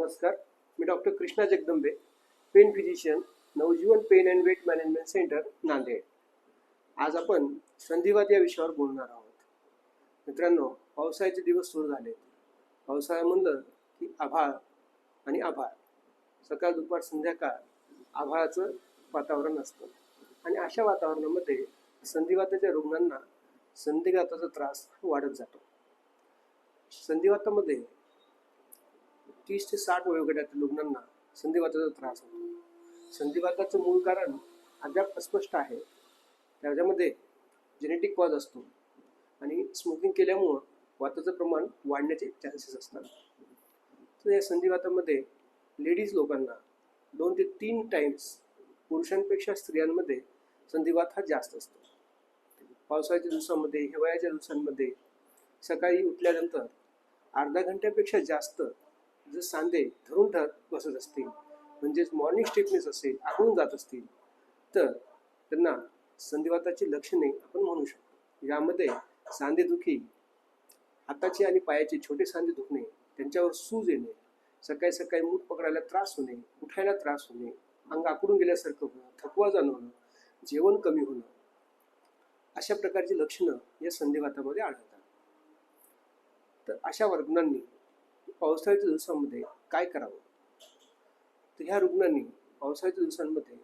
नमस्कार, मी doctor Krishna Jagdambe, pain physician, Navjeevan pain and weight management centre, Nanded. आज आपण संधिवात या विषयावर बोलणार आहोत. मित्रांनो, पावसाळ्याचे दिवस सुरू झाले. पावसाळा म्हणलं की आभाळ आणि आभाळ, सकाळ दुपार संध्याकाळ आभाळाचं वातावरण असतं आणि अशा वातावरणामध्ये संधिवाताच्या रुग्णांना संधिवाताचा त्रास वाढत जातो. संधिवातामध्ये 30 ते 60 वयोगटातील रुग्णांना संधिवाताचा त्रास होतो. संधिवाताचं मूळ कारण अद्याप अस्पष्ट आहे. त्याच्यामध्ये जेनेटिक कॉज असतो आणि स्मोकिंग केल्यामुळं वाताचं प्रमाण वाढण्याचे चान्सेस असतात. तर या संधिवातामध्ये लेडीज लोकांना 2 ते 3 टाइम्स पुरुषांपेक्षा स्त्रियांमध्ये संधिवात हा जास्त असतो. पावसाळ्याच्या दिवसामध्ये, हिवाळ्याच्या दिवसांमध्ये सकाळी उठल्यानंतर अर्धा घंट्यापेक्षा जास्त जर सांधे धरून बसत असतील, म्हणजेच मॉर्निंग स्टिफनेस असेल, आखडून जात असतील, तर त्यांना संधिवाताची लक्षणे आपण म्हणू शकतो. यामध्ये सांधेदुखी, हाताचे आणि पायाचे छोटे सांधे दुखणे, त्यांच्यावर सूज येणे, सकाळी सकाळी मूठ पकडायला त्रास होणे, उठायला त्रास होणे, अंग आखडून गेल्यासारखं होणं, थकवा जाणवणं, जेवण कमी होणं, अशा प्रकारची लक्षणं या संधिवातामध्ये आढळतात. तर अशा रुग्णांनी पावसाळ्याच्या दिवसांमध्ये काय करावं? तर ह्या रुग्णांनी पावसाळ्याच्या दिवसांमध्ये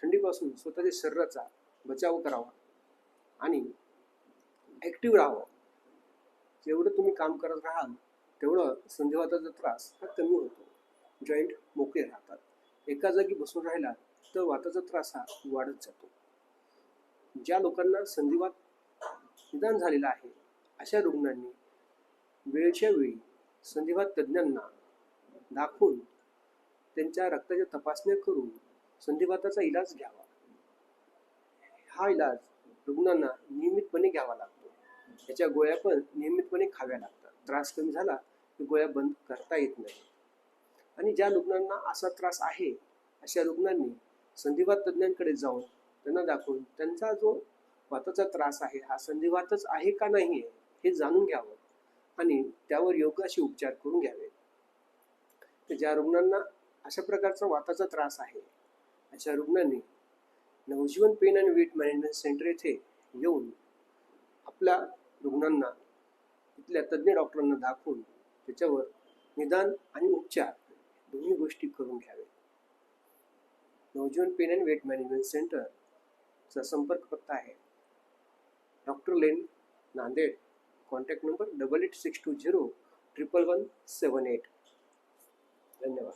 थंडीपासून स्वतःच्या शरीराचा बचाव करावा आणि ॲक्टिव्ह राहावं. जेवढं तुम्ही काम करत राहाल तेवढं संधिवाताचा त्रास हा कमी होतो. जॉईंट मोकळे राहतात. एका जागी बसून राहिला तर वाताचा त्रास हा वाढत जातो. ज्या लोकांना संधिवात निदान झालेला आहे अशा रुग्णांनी वेळच्या वेळी संधिवात तज्ज्ञांना दाखवून त्यांच्या रक्ताच्या तपासण्या करून संधिवाताचा इलाज घ्यावा. हा इलाज रुग्णांना नियमितपणे घ्यावा लागतो. याच्या गोळ्या पण नियमितपणे खाव्या लागतात. त्रास कमी झाला की गोळ्या बंद करता येत नाही. आणि ज्या रुग्णांना असा त्रास आहे अशा रुग्णांनी संधिवात तज्ज्ञांकडे जाऊन त्यांना दाखवून त्यांचा जो वाताचा त्रास आहे हा संधिवातच आहे का नाही आहे हे जाणून घ्यावं आणि त्यावर योग्य असे उपचार करून घ्यावे. तर ज्या रुग्णांना अशा प्रकारचा वाताचा त्रास आहे अशा रुग्णांनी Navjeevan pain and weight management centre येथे येऊन आपल्या रुग्णांना इथल्या तज्ज्ञ डॉक्टरांना दाखवून त्याच्यावर निदान आणि उपचार दोन्ही गोष्टी करून घ्यावे. Navjeevan pain and weight management सेंटरचा संपर्क पत्ता आहे doctor lane, Nanded. Contact number 8862011178. धन्यवाद.